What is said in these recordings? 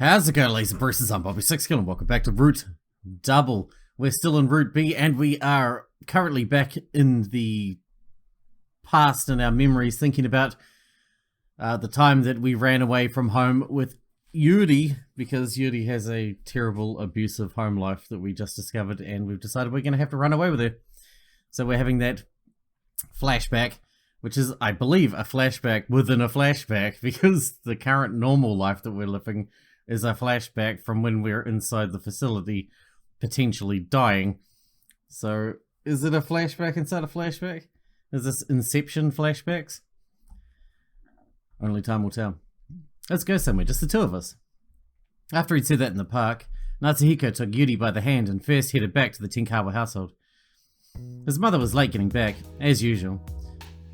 How's it going, ladies and bruises? I'm Bobby Sixkilla and welcome back to Route Double. We're still in Route B and we are currently back in the past in our memories, thinking about the time that we ran away from home with Yuuri, because Yuuri has a terrible, abusive home life that we just discovered, and we've decided we're going to have to run away with her. So we're having that flashback, which is, I believe, a flashback within a flashback, because the current normal life that we're living is a flashback from when we're inside the facility, potentially dying. So, is it a flashback inside a flashback? Is this Inception flashbacks? Only time will tell. Let's go somewhere, just the two of us. After he'd said that in the park, Natsuhiko took Yuuri by the hand and first headed back to the Tenkawa household. His mother was late getting back, as usual.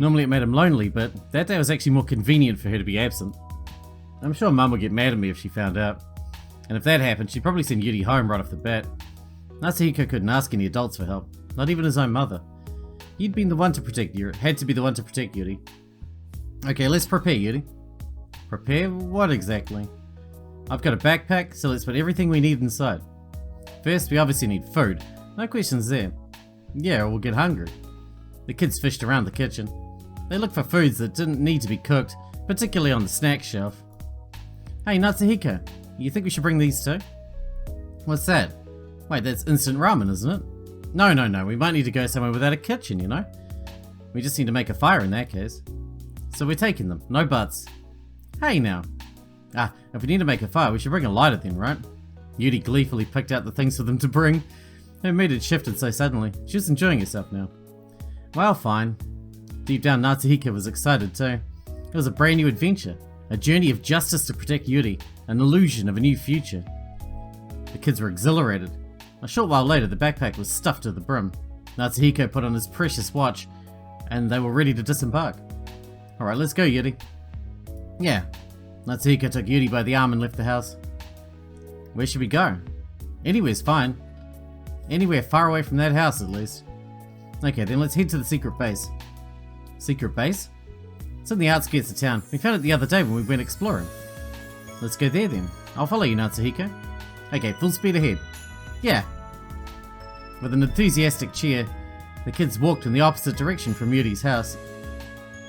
Normally it made him lonely, but that day was actually more convenient for her to be absent. I'm sure Mum would get mad at me if she found out. And if that happened, she'd probably send Yuuri home right off the bat. Natsuhiko couldn't ask any adults for help, not even his own mother. He'd been the one to protect Yuuri, had to be the one to protect Yuuri. Okay, let's prepare, Yuuri. Prepare what exactly? I've got a backpack, so let's put everything we need inside. First, we obviously need food. No questions there. Yeah, or we'll get hungry. The kids fished around the kitchen. They looked for foods that didn't need to be cooked, particularly on the snack shelf. Hey, Natsuhiko, you think we should bring these too? What's that? Wait, that's instant ramen, isn't it? No, we might need to go somewhere without a kitchen, you know? We just need to make a fire in that case. So we're taking them, no buts. Hey now. If we need to make a fire, we should bring a lighter then, right? Yuuri gleefully picked out the things for them to bring. Her mood had shifted so suddenly. She was enjoying herself now. Well, fine. Deep down, Natsuhiko was excited too. It was a brand new adventure. A journey of justice to protect Yuuri. An illusion of a new future. The kids were exhilarated. A short while later, the backpack was stuffed to the brim. Natsuhiko put on his precious watch, and they were ready to disembark. Alright, let's go, Yuuri. Yeah. Natsuhiko took Yuuri by the arm and left the house. Where should we go? Anywhere's fine. Anywhere far away from that house, at least. Okay, then let's head to the secret base. Secret base? It's on the outskirts of town. We found it the other day when we went exploring. Let's go there then. I'll follow you, Natsuhiko. Okay, full speed ahead. Yeah. With an enthusiastic cheer, the kids walked in the opposite direction from Yuuri's house.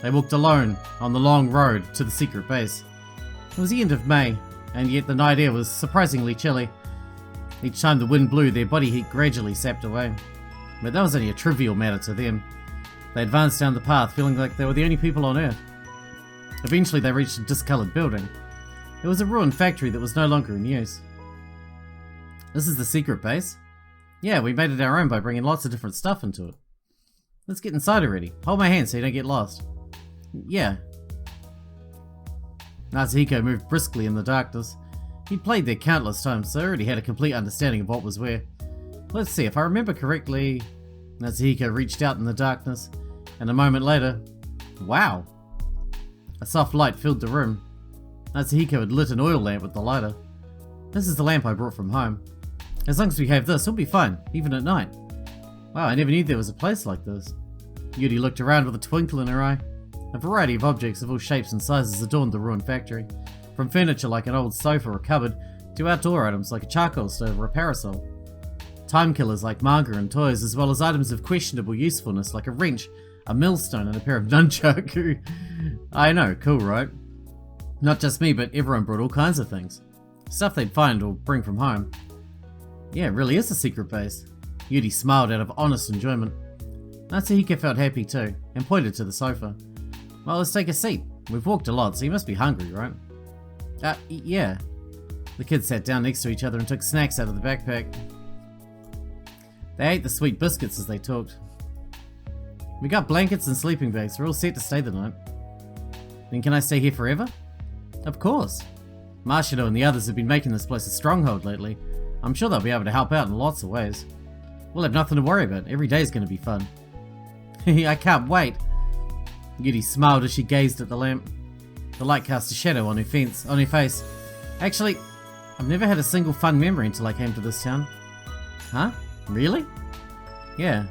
They walked alone on the long road to the secret base. It was the end of May, and yet the night air was surprisingly chilly. Each time the wind blew, their body heat gradually sapped away. But that was only a trivial matter to them. They advanced down the path, feeling like they were the only people on Earth. Eventually they reached a discoloured building. It was a ruined factory that was no longer in use. This is the secret base? Yeah, we made it our own by bringing lots of different stuff into it. Let's get inside already. Hold my hand so you don't get lost. Yeah. Natsuhiko moved briskly in the darkness. He'd played there countless times, so already had a complete understanding of what was where. Let's see, if I remember correctly... Natsuhiko reached out in the darkness, and a moment later... Wow! A soft light filled the room. Natsuhiko had lit an oil lamp with the lighter. This is the lamp I brought from home. As long as we have this, we'll be fine, even at night. Wow, I never knew there was a place like this. Yuuri looked around with a twinkle in her eye. A variety of objects of all shapes and sizes adorned the ruined factory, from furniture like an old sofa or cupboard, to outdoor items like a charcoal stove or a parasol. Time killers like manga and toys, as well as items of questionable usefulness like a wrench, a millstone and a pair of nunchaku. I know, cool right? Not just me, but everyone brought all kinds of things. Stuff they'd find or bring from home. Yeah, it really is a secret base. Yuuri smiled out of honest enjoyment. Natsuhiko felt happy too, and pointed to the sofa. Well, let's take a seat. We've walked a lot, so you must be hungry, right? Yeah. The kids sat down next to each other and took snacks out of the backpack. They ate the sweet biscuits as they talked. We got blankets and sleeping bags. We're all set to stay the night. Then can I stay here forever? Of course. Marshall and the others have been making this place a stronghold lately. I'm sure they'll be able to help out in lots of ways. We'll have nothing to worry about. Every day's going to be fun. I can't wait. Yuuri smiled as she gazed at the lamp. The light cast a shadow on her face. Actually, I've never had a single fun memory until I came to this town. Huh? Really? Yeah.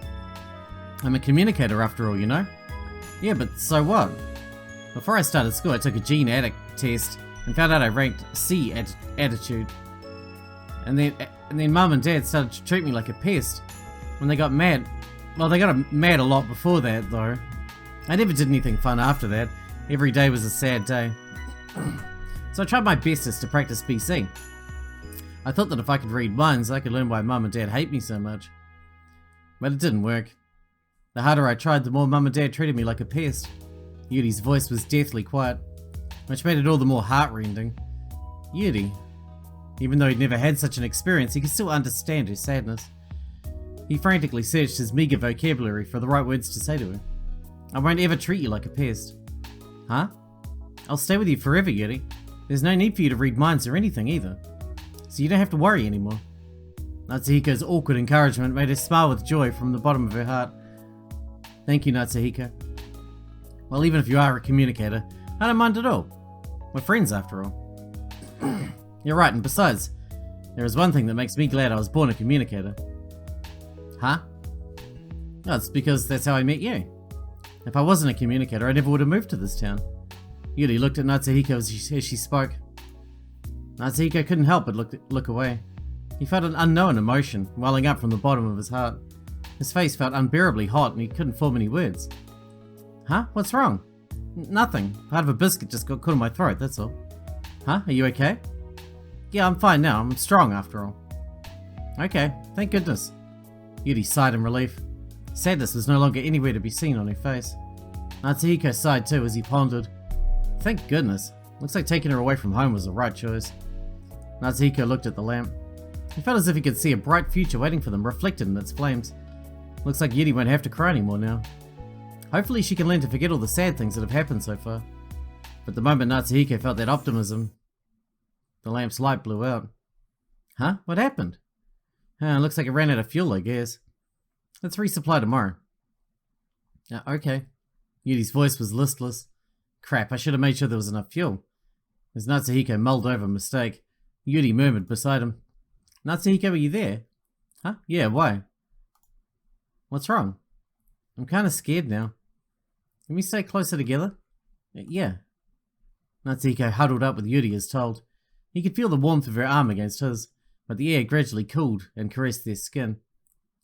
I'm a communicator after all, you know? Yeah, but so what? Before I started school, I took a gene addict test and found out I ranked C attitude. And then Mum and Dad started to treat me like a pest. When they got mad, well, they got mad a lot before that, though. I never did anything fun after that. Every day was a sad day. So I tried my bestest to practice BC. I thought that if I could read minds, I could learn why Mum and Dad hate me so much. But it didn't work. The harder I tried, the more Mum and Dad treated me like a pest. Yuuri's voice was deathly quiet, which made it all the more heart-rending. Yuuri, even though he'd never had such an experience, he could still understand her sadness. He frantically searched his meager vocabulary for the right words to say to her. I won't ever treat you like a pest. Huh? I'll stay with you forever, Yuuri. There's no need for you to read minds or anything either. So you don't have to worry anymore. Natsuhiko's awkward encouragement made her smile with joy from the bottom of her heart. Thank you, Natsuhiko. Well, even if you are a communicator, I don't mind at all. We're friends after all. You're right, and besides, there is one thing that makes me glad I was born a communicator. Huh? No, it's because that's how I met you. If I wasn't a communicator, I never would have moved to this town. Yuuri looked at Natsuhiko as she spoke. Natsuhiko couldn't help but look away. He felt an unknown emotion welling up from the bottom of his heart. His face felt unbearably hot and he couldn't form any words. Huh? What's wrong? Nothing. Part of a biscuit just got caught in my throat, that's all. Huh? Are you okay? Yeah, I'm fine now. I'm strong after all. Okay, thank goodness. Yuuri sighed in relief. Sadness was no longer anywhere to be seen on her face. Natsuhiko sighed too as he pondered. Thank goodness. Looks like taking her away from home was the right choice. Natsuhiko looked at the lamp. He felt as if he could see a bright future waiting for them reflected in its flames. Looks like Yuuri won't have to cry anymore now. Hopefully she can learn to forget all the sad things that have happened so far. But the moment Natsuhiko felt that optimism, the lamp's light blew out. Huh? What happened? Looks like it ran out of fuel, I guess. Let's resupply tomorrow. Okay. Yuuri's voice was listless. Crap, I should have made sure there was enough fuel. As Natsuhiko mulled over a mistake, Yuuri murmured beside him. Natsuhiko, are you there? Huh? Yeah, why? What's wrong? I'm kind of scared now. Can we stay closer together? Yeah. Natsuhiko huddled up with Yuuri as told. He could feel the warmth of her arm against his, but the air gradually cooled and caressed their skin.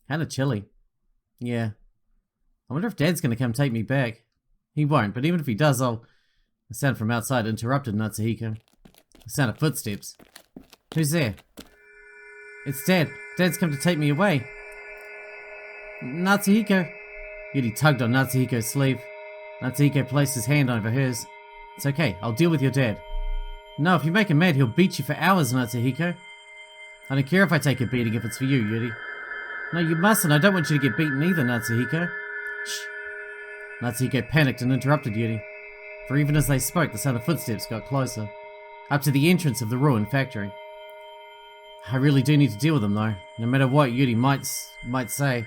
Kinda chilly. Yeah. I wonder if Dad's gonna come take me back. He won't, but even if he does, A sound from outside interrupted Natsuhiko. The sound of footsteps. Who's there? It's Dad. Dad's come to take me away. Natsuhiko. Yuuri tugged on Natsuhiko's sleeve. Natsuhiko placed his hand over hers. It's okay, I'll deal with your dad. No, if you make him mad, he'll beat you for hours, Natsuhiko. I don't care if I take a beating if it's for you, Yuuri. No, you mustn't. I don't want you to get beaten either, Natsuhiko. Shh. Natsuhiko panicked and interrupted Yuuri. For even as they spoke, the sound of footsteps got closer. Up to the entrance of the ruined factory. I really do need to deal with them, though. No matter what Yuuri might say.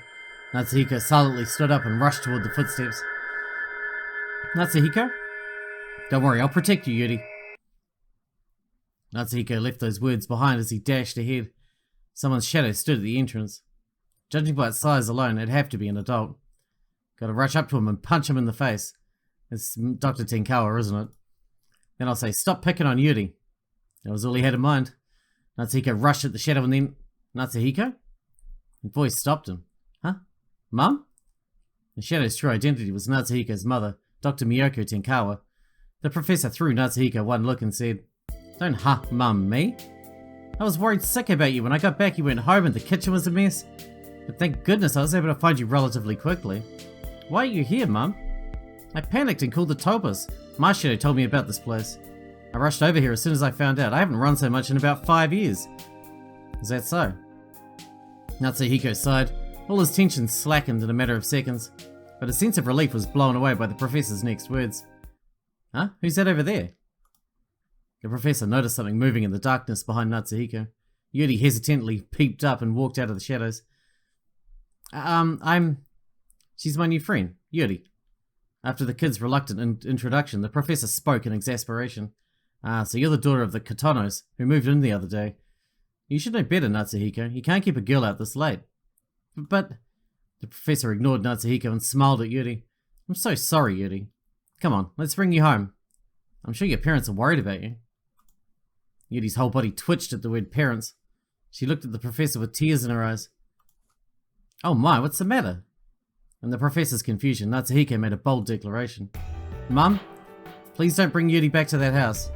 Natsuhiko silently stood up and rushed toward the footsteps. Natsuhiko? Don't worry, I'll protect you, Yuuri. Natsuhiko left those words behind as he dashed ahead. Someone's shadow stood at the entrance. Judging by its size alone, it'd have to be an adult. Gotta rush up to him and punch him in the face. It's Dr. Tenkawa, isn't it? Then I'll say, stop picking on Yuuri. That was all he had in mind. Natsuhiko rushed at the shadow and then... Natsuhiko? The voice stopped him. Huh? Mum? The shadow's true identity was Natsuhiko's mother, Dr. Miyoko Tenkawa. The professor threw Natsuhiko one look and said, Don't Mum me. I was worried sick about you. When I got back you went home and the kitchen was a mess. But thank goodness I was able to find you relatively quickly. Why are you here, Mum? I panicked and called the Topaz. My shadow told me about this place. I rushed over here as soon as I found out. I haven't run so much in about 5 years. Is that so? Natsuhiko sighed. All his tension slackened in a matter of seconds, but a sense of relief was blown away by the professor's next words. Huh? Who's that over there? The professor noticed something moving in the darkness behind Natsuhiko. Yuuri hesitantly peeped up and walked out of the shadows. She's my new friend, Yuuri. After the kid's reluctant introduction, the professor spoke in exasperation. So you're the daughter of the Katonos, who moved in the other day. You should know better, Natsuhiko. You can't keep a girl out this late. But... The professor ignored Natsuhiko and smiled at Yuuri. I'm so sorry, Yuuri. Come on, let's bring you home. I'm sure your parents are worried about you. Yuri's whole body twitched at the word parents. She looked at the professor with tears in her eyes. Oh my, what's the matter? In the professor's confusion, Natsuhiko made a bold declaration. Mum, please don't bring Yuuri back to that house.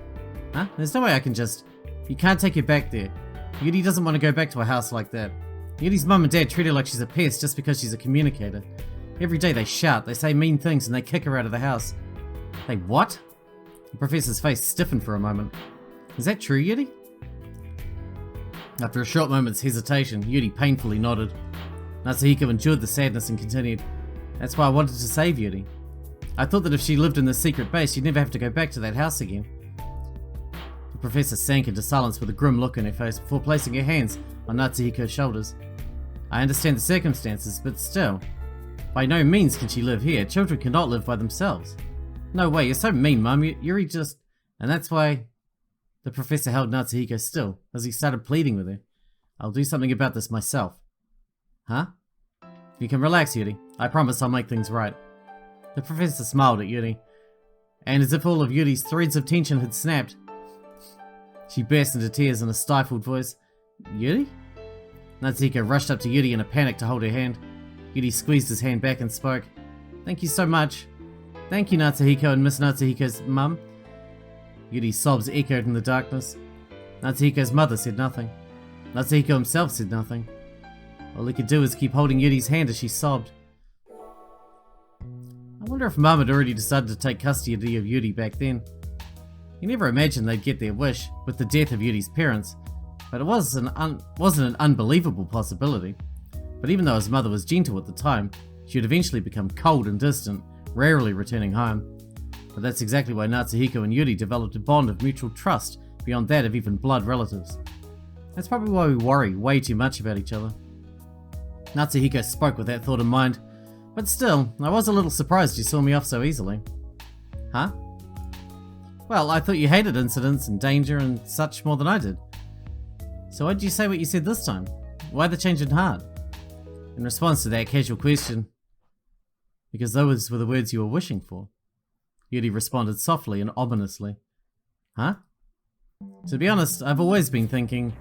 Huh? There's no way I can just... You can't take her back there. Yuuri doesn't want to go back to a house like that. Yuuri's mum and dad treat her like she's a pest just because she's a communicator. Every day they shout, they say mean things, and they kick her out of the house. They what? The professor's face stiffened for a moment. Is that true, Yuuri? After a short moment's hesitation, Yuuri painfully nodded. Natsuhiko endured the sadness and continued. That's why I wanted to save Yuuri. I thought that if she lived in the secret base, she'd never have to go back to that house again. The professor sank into silence with a grim look in her face before placing her hands on Natsuhiko's shoulders. I understand the circumstances, but still. By no means can she live here. Children cannot live by themselves. No way, you're so mean, Mum. Yuuri just... And that's why... The professor held Natsuhiko still, as he started pleading with her. I'll do something about this myself. Huh? You can relax, Yuuri. I promise I'll make things right. The professor smiled at Yuuri, and as if all of Yuri's threads of tension had snapped, she burst into tears in a stifled voice. Yuuri? Natsuhiko rushed up to Yuuri in a panic to hold her hand. Yuuri squeezed his hand back and spoke. Thank you so much. Thank you, Natsuhiko and Miss Natsuhiko's mum. Yuri's sobs echoed in the darkness. Natsuhiko's mother said nothing. Natsuhiko himself said nothing. All he could do was keep holding Yuri's hand as she sobbed. I wonder if Mum had already decided to take custody of Yuuri back then. He never imagined they'd get their wish with the death of Yuri's parents, but it wasn't an unbelievable possibility. But even though his mother was gentle at the time, she would eventually become cold and distant, rarely returning home. But that's exactly why Natsuhiko and Yuuri developed a bond of mutual trust beyond that of even blood relatives. That's probably why we worry way too much about each other. Natsuhiko spoke with that thought in mind, but still, I was a little surprised you saw me off so easily. Huh? Well, I thought you hated incidents and danger and such more than I did. So why did you say what you said this time? Why the change in heart? In response to that casual question, because those were the words you were wishing for. Yuuri responded softly and ominously. Huh? To be honest, I've always been thinking,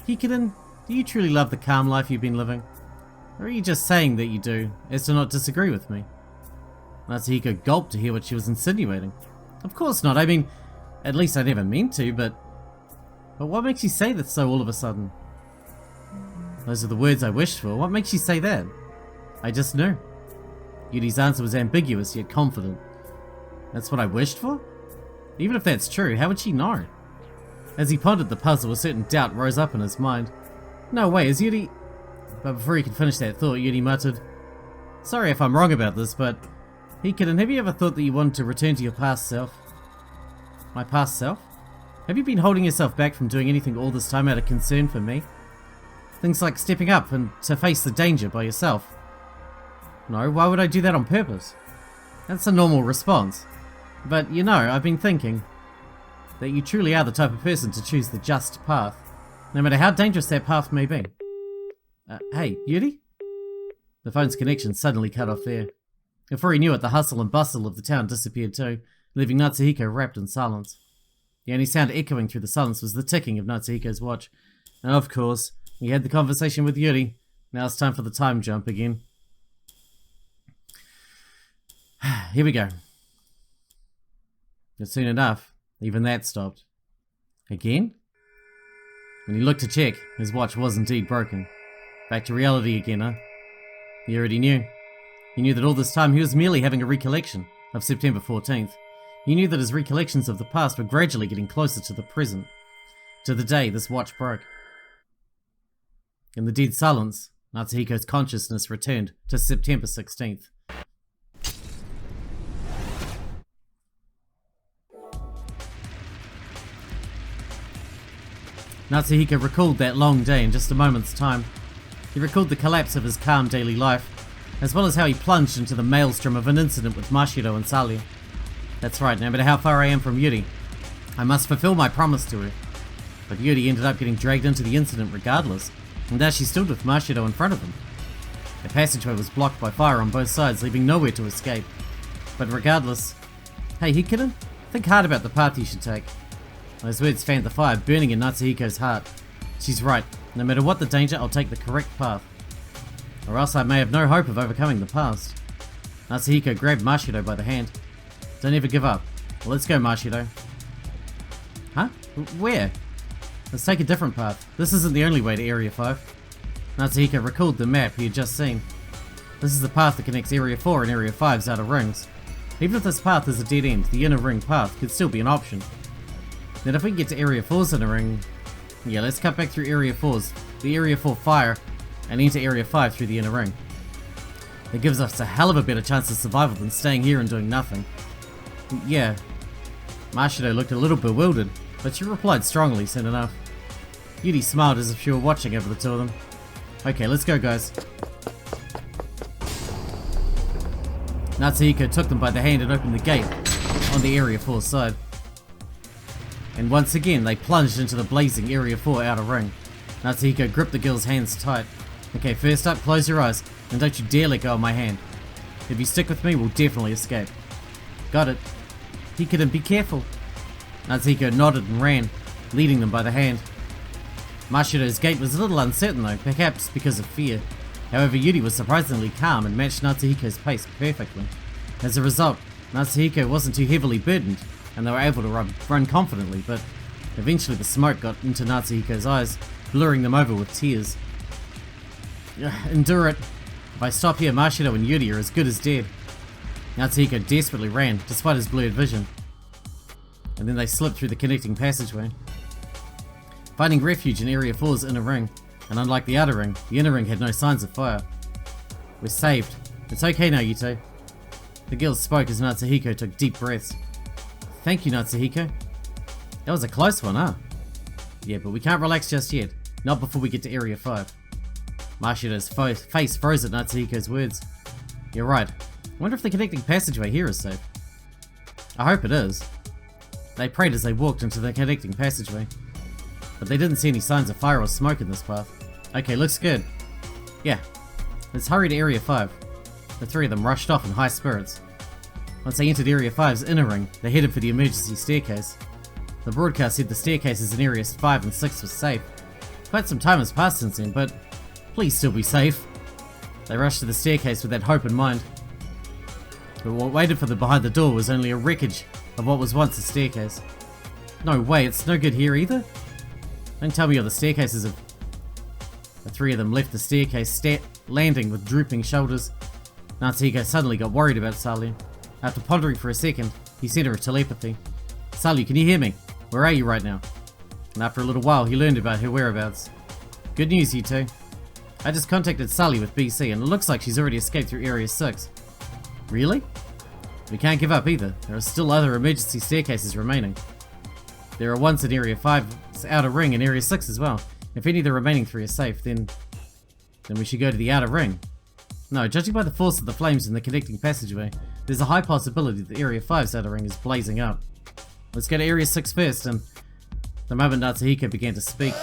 Hikiden, do you truly love the calm life you've been living? Or are you just saying that you do, as to not disagree with me? Natsuhiko gulped to hear what she was insinuating. Of course not, I mean, at least I never meant to, but what makes you say that so all of a sudden? Those are the words I wished for. What makes you say that? I just knew. Yuri's answer was ambiguous yet confident. That's what I wished for? Even if that's true, how would she know? As he pondered the puzzle, a certain doubt rose up in his mind. No way, is Yuuri... But before he could finish that thought, Yuuri muttered, Sorry if I'm wrong about this, but... Hikiden, have you ever thought that you wanted to return to your past self? My past self? Have you been holding yourself back from doing anything all this time out of concern for me? Things like stepping up and to face the danger by yourself. No, why would I do that on purpose? That's a normal response. But, you know, I've been thinking that you truly are the type of person to choose the just path, no matter how dangerous that path may be. Hey, Yuuri? The phone's connection suddenly cut off there. Before he knew it, the hustle and bustle of the town disappeared too, leaving Natsuhiko wrapped in silence. The only sound echoing through the silence was the ticking of Natsuhiko's watch. And of course, he had the conversation with Yuuri. Now it's time for the time jump again. Here we go. But soon enough, even that stopped. Again? When he looked to check, his watch was indeed broken. Back to reality again, huh? He already knew. He knew that all this time he was merely having a recollection of September 14th. He knew that his recollections of the past were gradually getting closer to the present, to the day this watch broke. In the dead silence, Natsuhiko's consciousness returned to September 16th. Natsuhiko recalled that long day in just a moment's time. He recalled the collapse of his calm daily life, as well as how he plunged into the maelstrom of an incident with Mashiro and Salia. That's right, no matter how far I am from Yuuri, I must fulfill my promise to her. But Yuuri ended up getting dragged into the incident regardless, and as she stood with Mashiro in front of him. The passageway was blocked by fire on both sides, leaving nowhere to escape. But regardless, hey Hikiden, think hard about the path you should take. Those words fanned the fire burning in Natsuhiko's heart. She's right. No matter what the danger, I'll take the correct path. Or else I may have no hope of overcoming the past. Natsuhiko grabbed Mashido by the hand. Don't ever give up. Well, let's go, Mashido. Huh? Where? Let's take a different path. This isn't the only way to Area 5. Natsuhiko recalled the map he had just seen. This is the path that connects Area 4 and Area 5's outer rings. Even if this path is a dead end, the inner ring path could still be an option. Then if we can get to Area 4's inner ring... Yeah, let's cut back through Area 4's, the Area 4 fire, and enter Area 5 through the inner ring. That gives us a hell of a better chance of survival than staying here and doing nothing. Yeah. Mashido looked a little bewildered, but she replied strongly soon enough. Yuuri smiled as if she were watching over the two of them. Okay, let's go, guys. Natsuhiko took them by the hand and opened the gate on the Area 4 side. And once again, they plunged into the blazing Area 4 outer ring. Natsuhiko gripped the girl's hands tight. Okay, first up, close your eyes, and don't you dare let go of my hand. If you stick with me, we'll definitely escape. Got it. Hiko, be careful. Natsuhiko nodded and ran, leading them by the hand. Mashido's gait was a little uncertain though, perhaps because of fear. However, Yuuri was surprisingly calm and matched Natsuhiko's pace perfectly. As a result, Natsuhiko wasn't too heavily burdened, and they were able to run confidently, but eventually the smoke got into Natsuhiko's eyes, blurring them over with tears. Endure it. If I stop here, Mashido and Yuuri are as good as dead. Natsuhiko desperately ran, despite his blurred vision. And then they slipped through the connecting passageway. Finding refuge in Area 4's inner ring, and unlike the outer ring, the inner ring had no signs of fire. We're saved. It's okay now, Yuto. The girl spoke as Natsuhiko took deep breaths. Thank you, Natsuhiko. That was a close one, huh? Yeah, but we can't relax just yet. Not before we get to Area 5. Mashido's face froze at Natsuhiko's words. You're right. I wonder if the connecting passageway here is safe. I hope it is. They prayed as they walked into the connecting passageway. But they didn't see any signs of fire or smoke in this path. Okay, looks good. Yeah. Let's hurry to Area 5. The three of them rushed off in high spirits. Once they entered Area 5's inner ring, they headed for the emergency staircase. The broadcast said the staircases in Areas 5 and 6 were safe. Quite some time has passed since then, but please still be safe. They rushed to the staircase with that hope in mind. But what waited for them behind the door was only a wreckage of what was once a staircase. No way, it's no good here either? Don't tell me you're the staircases of... The three of them left the staircase, landing with drooping shoulders. Natsuhiko suddenly got worried about Salu. After pondering for a second, he sent her a telepathy. Salu, can you hear me? Where are you right now? And after a little while, he learned about her whereabouts. Good news, you two. I just contacted Sully with BC, and it looks like she's already escaped through Area 6. Really? We can't give up either. There are still other emergency staircases remaining. There are ones in Area 5's outer ring and Area 6 as well. If any of the remaining three are safe, then we should go to the outer ring. No, judging by the force of the flames in the connecting passageway, there's a high possibility that Area 5's outer ring is blazing up. Let's go to Area 6 first, and the moment Natsuhiko began to speak,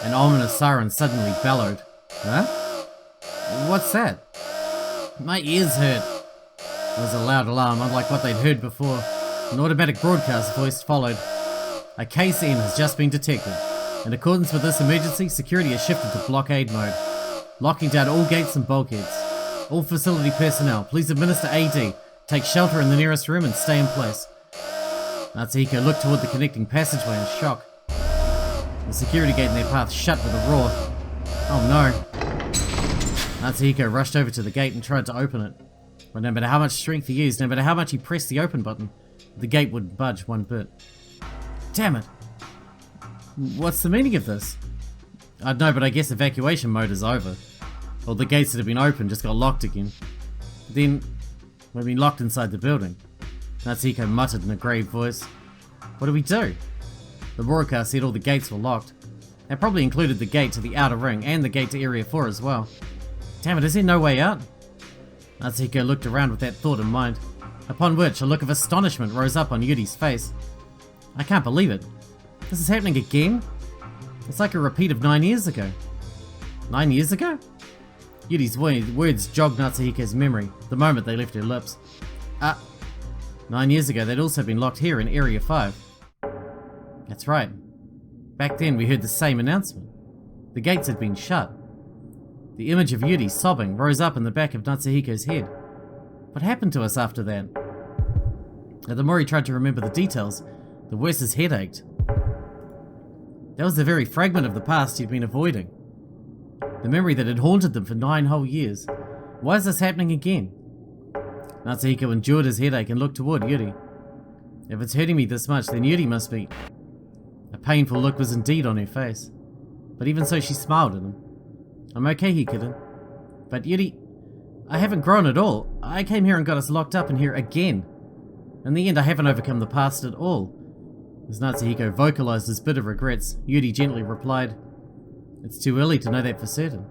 an ominous siren suddenly bellowed. Huh? What's that? My ears hurt. It was a loud alarm, unlike what they'd heard before. An automatic broadcast voice followed. A KCN has just been detected. In accordance with this emergency, security has shifted to blockade mode, locking down all gates and bulkheads. All facility personnel, please administer AD, take shelter in the nearest room and stay in place. Natsuhiko looked toward the connecting passageway in shock. The security gate in their path shut with a roar. Oh no. Natsuhiko rushed over to the gate and tried to open it. But no matter how much strength he used, no matter how much he pressed the open button, the gate wouldn't budge one bit. Damn it. What's the meaning of this? I don't know, but I guess evacuation mode is over. Or the gates that have been opened just got locked again. Then, we've been locked inside the building. Natsuhiko muttered in a grave voice. What do we do? The broadcast said all the gates were locked. That probably included the gate to the outer ring and the gate to Area 4 as well. Damn it, is there no way out? Natsuhiko looked around with that thought in mind, upon which a look of astonishment rose up on Yuri's face. I can't believe it. This is happening again? It's like a repeat of 9 years ago. 9 years ago? Yuri's words jogged Natsuhiko's memory the moment they left her lips. 9 years ago, they'd also been locked here in Area 5. That's right. Back then we heard the same announcement. The gates had been shut. The image of Yuuri sobbing rose up in the back of Natsuhiko's head. What happened to us after that? And the more he tried to remember the details, the worse his head ached. That was the very fragment of the past he'd been avoiding. The memory that had haunted them for 9 whole years. Why is this happening again? Natsuhiko endured his headache and looked toward Yuuri. If it's hurting me this much, then Yuuri must be... A painful look was indeed on her face. But even so, she smiled at him. I'm okay, Hikiden. But Yuuri, I haven't grown at all. I came here and got us locked up in here again. In the end, I haven't overcome the past at all. As Natsuhiko vocalized his bitter regrets, Yuuri gently replied, It's too early to know that for certain.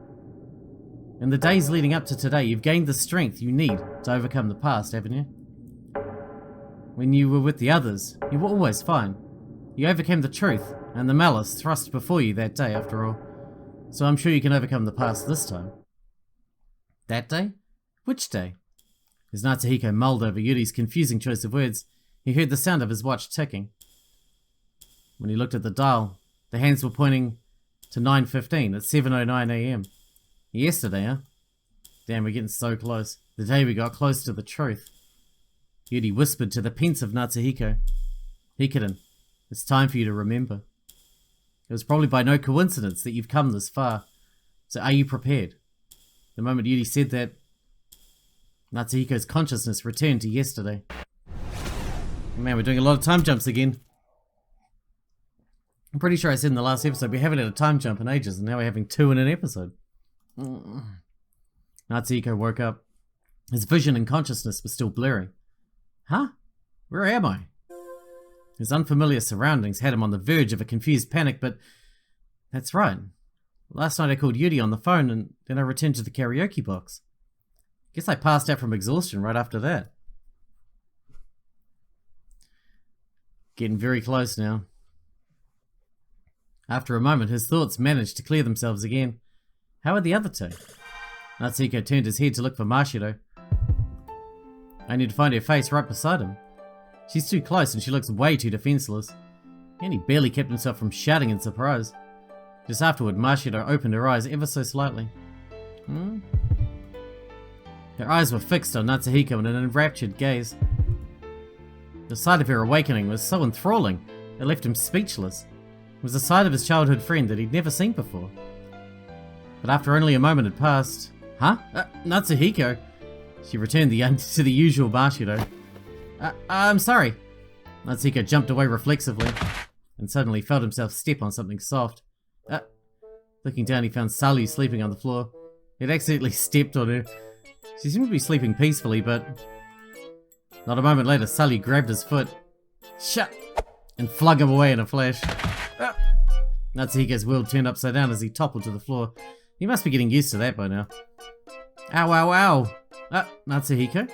In the days leading up to today, you've gained the strength you need to overcome the past, haven't you? When you were with the others, you were always fine. You overcame the truth and the malice thrust before you that day, after all. So I'm sure you can overcome the past this time. That day? Which day? As Natsuhiko mulled over Yuri's confusing choice of words, he heard the sound of his watch ticking. When he looked at the dial, the hands were pointing to 9:15 at 7:09 AM. Yesterday, huh? Damn, we're getting so close. The day we got close to the truth. Yuuri whispered to the pensive Natsuhiko. Hikiden, it's time for you to remember. It was probably by no coincidence that you've come this far. So are you prepared? The moment Yuuri said that, Natsuhiko's consciousness returned to yesterday. Man, we're doing a lot of time jumps again. I'm pretty sure I said in the last episode we haven't had a time jump in ages, and now we're having 2 in an episode. Natsuhiko woke up. His vision and consciousness were still blurry. Huh? Where am I? His unfamiliar surroundings had him on the verge of a confused panic, but that's right. Last night I called Yuuri on the phone and then I returned to the karaoke box. Guess I passed out from exhaustion right after that. Getting very close now. After a moment, his thoughts managed to clear themselves again. How are the other 2? Natsuhiko turned his head to look for Mashiro. I need to find her face right beside him. She's too close and she looks way too defenseless. And he barely kept himself from shouting in surprise. Just afterward, Mashiro opened her eyes ever so slightly. Her eyes were fixed on Natsuhiko in an enraptured gaze. The sight of her awakening was so enthralling, it left him speechless. It was the sight of his childhood friend that he'd never seen before. But after only a moment had passed... Huh? Natsuhiko? She returned to the usual Mashiro. I'm sorry. Natsuhiko jumped away reflexively, and suddenly felt himself step on something soft. Looking down, he found Sally sleeping on the floor. He'd accidentally stepped on her. She seemed to be sleeping peacefully, but... Not a moment later, Sully grabbed his foot. Shut! And flung him away in a flash. Natsuhiko's world turned upside down as he toppled to the floor. He must be getting used to that by now. Ow, ow, ow! Natsuhiko?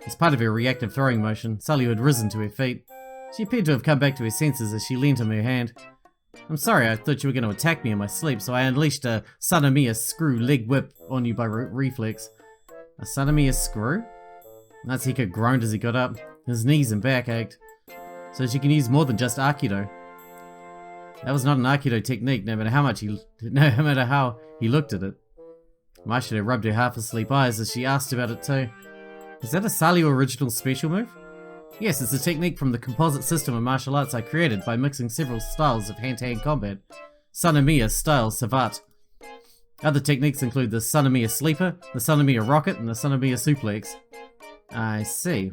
As part of her reactive throwing motion, Sully had risen to her feet. She appeared to have come back to her senses as she leant on her hand. I'm sorry, I thought you were going to attack me in my sleep, so I unleashed a Sanemiya screw leg whip on you by reflex. A Sanemiya screw? Natsuhiko groaned as he got up. His knees and back ached. So she can use more than just Aikido. That was not an Aikido technique, no matter how he looked at it. Mashiro rubbed her half-asleep eyes as she asked about it too. Is that a Salio original special move? Yes, it's a technique from the composite system of martial arts I created by mixing several styles of hand-to-hand combat. Sanemiya style Savat. Other techniques include the Sanemiya sleeper, the Sanemiya rocket, and the Sanemiya suplex. I see.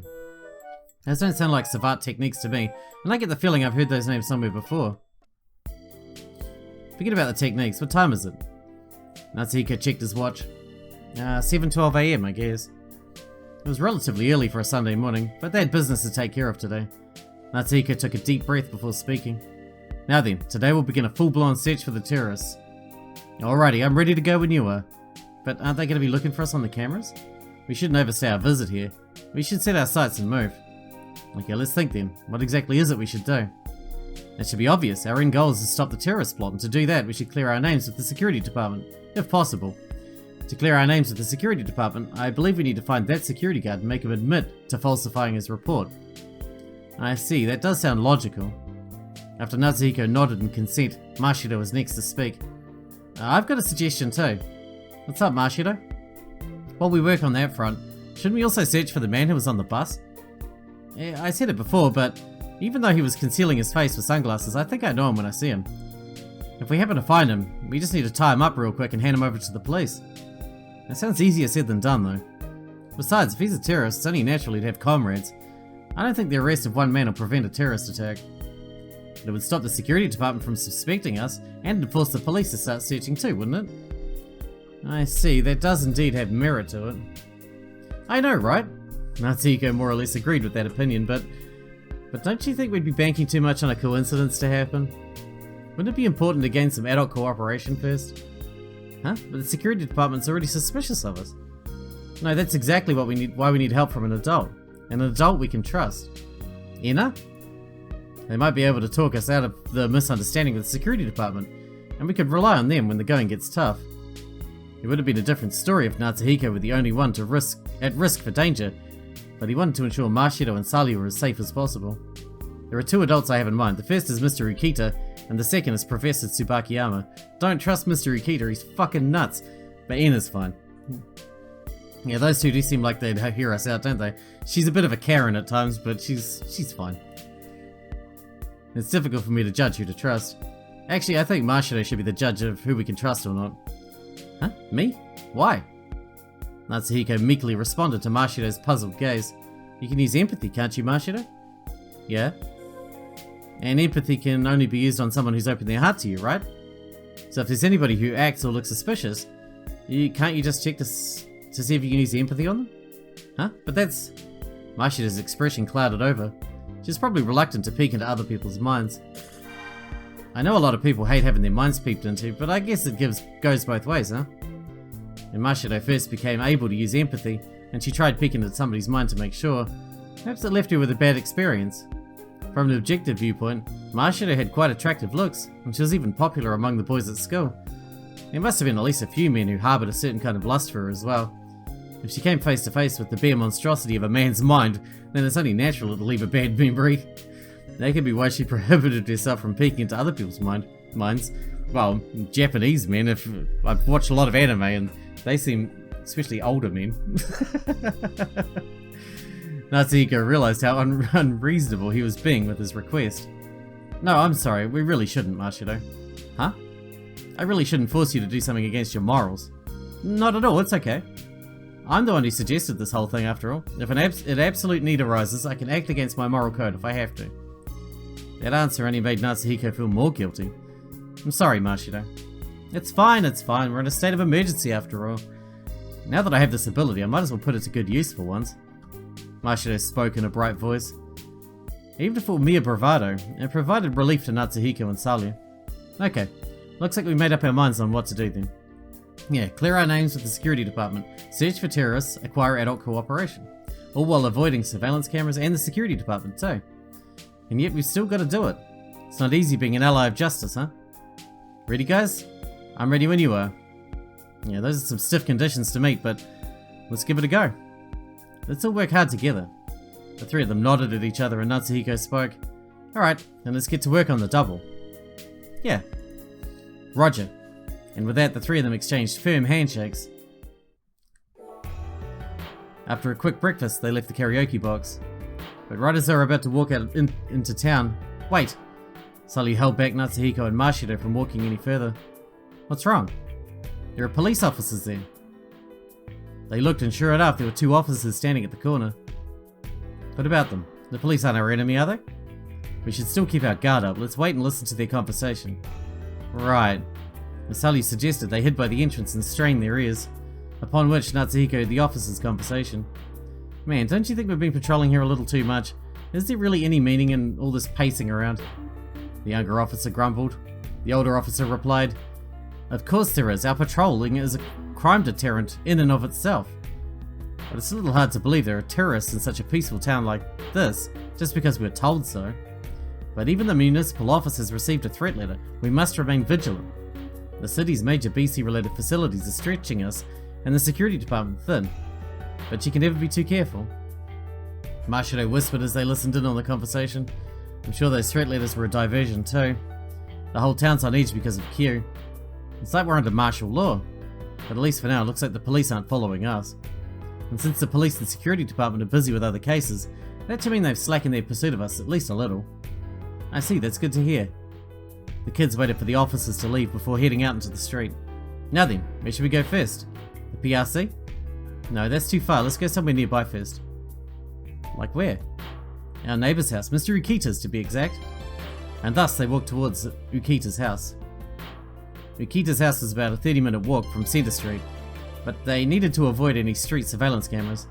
Those don't sound like Savat techniques to me, and I get the feeling I've heard those names somewhere before. Forget about the techniques, what time is it? Natsuhiko checked his watch. 7:12 AM, I guess. It was relatively early for a Sunday morning, but they had business to take care of today. Natsuhiko took a deep breath before speaking. Now then, today we'll begin a full-blown search for the terrorists. Alrighty, I'm ready to go when you are. But aren't they going to be looking for us on the cameras? We shouldn't overstay our visit here. We should set our sights and move. Okay, let's think then. What exactly is it we should do? It should be obvious. Our end goal is to stop the terrorist plot, and to do that we should clear our names with the security department, if possible. To clear our names with the security department, I believe we need to find that security guard and make him admit to falsifying his report. I see, that does sound logical. After Natsuhiko nodded in consent, Mashido was next to speak. I've got a suggestion too. What's up, Mashido? While we work on that front, shouldn't we also search for the man who was on the bus? Yeah, I said it before, but even though he was concealing his face with sunglasses, I think I know him when I see him. If we happen to find him, we just need to tie him up real quick and hand him over to the police. That sounds easier said than done, though. Besides, if he's a terrorist, it's only natural he'd have comrades. I don't think the arrest of one man will prevent a terrorist attack. It would stop the security department from suspecting us, and it'd force the police to start searching too, wouldn't it? I see, that does indeed have merit to it. I know, right? Natsuhiko more or less agreed with that opinion, but don't you think we'd be banking too much on a coincidence to happen? Wouldn't it be important to gain some adult cooperation first? Huh? But the security department's already suspicious of us. No, that's exactly what we need. Why we need help from an adult. An adult we can trust. Ina? They might be able to talk us out of the misunderstanding with the security department, and we could rely on them when the going gets tough. It would have been a different story if Natsuhiko were the only one at risk for danger, but he wanted to ensure Mashido and Sally were as safe as possible. There are two adults I have in mind. The first is Mr. Ukita, and the second is Professor Tsubakiyama. Don't trust Mr. Ukita, he's fucking nuts, but Ina's fine. Yeah, those two do seem like they'd hear us out, don't they? She's a bit of a Karen at times, but she's fine. It's difficult for me to judge who to trust. Actually, I think Mashido should be the judge of who we can trust or not. Huh? Me? Why? Natsuhiko meekly responded to Mashido's puzzled gaze. You can use empathy, can't you, Mashido? Yeah. And empathy can only be used on someone who's opened their heart to you, right? So if there's anybody who acts or looks suspicious, can't you just check to see if you can use empathy on them? Huh? But that's... Mashido's expression clouded over. She's probably reluctant to peek into other people's minds. I know a lot of people hate having their minds peeped into, but I guess it goes both ways, huh? When Mashido first became able to use empathy, and she tried peeking into somebody's mind to make sure, perhaps it left her with a bad experience. From an objective viewpoint, Mashido had quite attractive looks, and she was even popular among the boys at school. There must have been at least a few men who harboured a certain kind of lust for her as well. If she came face to face with the bare monstrosity of a man's mind, then it's only natural it'll leave a bad memory. That could be why she prohibited herself from peeking into other people's minds. Well, Japanese men, I've watched a lot of anime and they seem, especially older men. Natsuhiko realised how unreasonable he was being with his request. No, I'm sorry, we really shouldn't, Mashido. Huh? I really shouldn't force you to do something against your morals. Not at all, it's okay. I'm the one who suggested this whole thing after all. If an absolute need arises, I can act against my moral code if I have to. That answer only made Natsuhiko feel more guilty. I'm sorry, Mashido. It's fine, we're in a state of emergency after all. Now that I have this ability, I might as well put it to good use for once. Mashido spoke in a bright voice. Even for mere bravado, it provided relief to Natsuhiko and Salia. Okay, looks like we made up our minds on what to do then. Yeah, clear our names with the security department, search for terrorists, acquire adult cooperation. All while avoiding surveillance cameras and the security department too. And yet we've still got to do it. It's not easy being an ally of justice, huh? Ready, guys? I'm ready when you are. Yeah, those are some stiff conditions to meet, but let's give it a go. Let's all work hard together. The three of them nodded at each other and Natsuhiko spoke. Alright, then let's get to work on the double. Yeah. Roger. And with that, the three of them exchanged firm handshakes. After a quick breakfast, they left the karaoke box. But right as they were about to walk out into town... Wait! Sully held back Natsuhiko and Mashido from walking any further. What's wrong? There are police officers there. They looked and sure enough, there were two officers standing at the corner. What about them? The police aren't our enemy, are they? We should still keep our guard up. Let's wait and listen to their conversation. Right. As Sully suggested, they hid by the entrance and strained their ears, upon which Natsuhiko heard the officers' conversation. Man, don't you think we've been patrolling here a little too much? Is there really any meaning in all this pacing around? The younger officer grumbled. The older officer replied, Of course there is. Our patrolling is a crime deterrent in and of itself. But it's a little hard to believe there are terrorists in such a peaceful town like this, just because we're told so. But even the municipal office has received a threat letter. We must remain vigilant. The city's major BC-related facilities are stretching us, and the security department thin. But you can never be too careful. Mashido whispered as they listened in on the conversation. I'm sure those threat letters were a diversion too. The whole town's on edge because of Q. It's like we're under martial law. But at least for now, it looks like the police aren't following us. And since the police and security department are busy with other cases, that should mean they've slackened their pursuit of us at least a little. I see, that's good to hear. The kids waited for the officers to leave before heading out into the street. Now then, where should we go first? The PRC? No, that's too far. Let's go somewhere nearby first. Like where? Our neighbour's house, Mr. Ukita's to be exact. And thus they walked towards Ukita's house. Ukita's house is about a 30-minute walk from Centre Street, but they needed to avoid any street surveillance cameras,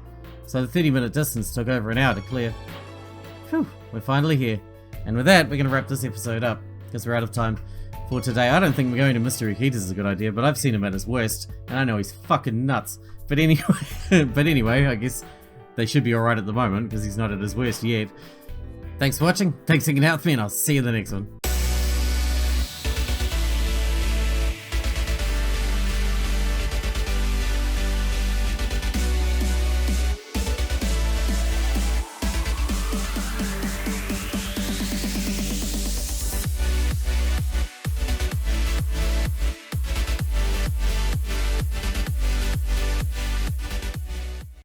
so the 30-minute distance took over an hour to clear. Phew, we're finally here. And with that, we're going to wrap this episode up, because we're out of time for today. I don't think going to Mr. Ukita's is a good idea, but I've seen him at his worst, and I know he's fucking nuts. But anyway, I guess they should be alright at the moment, because he's not at his worst yet. Thanks for watching, thanks for hanging out with me, and I'll see you in the next one.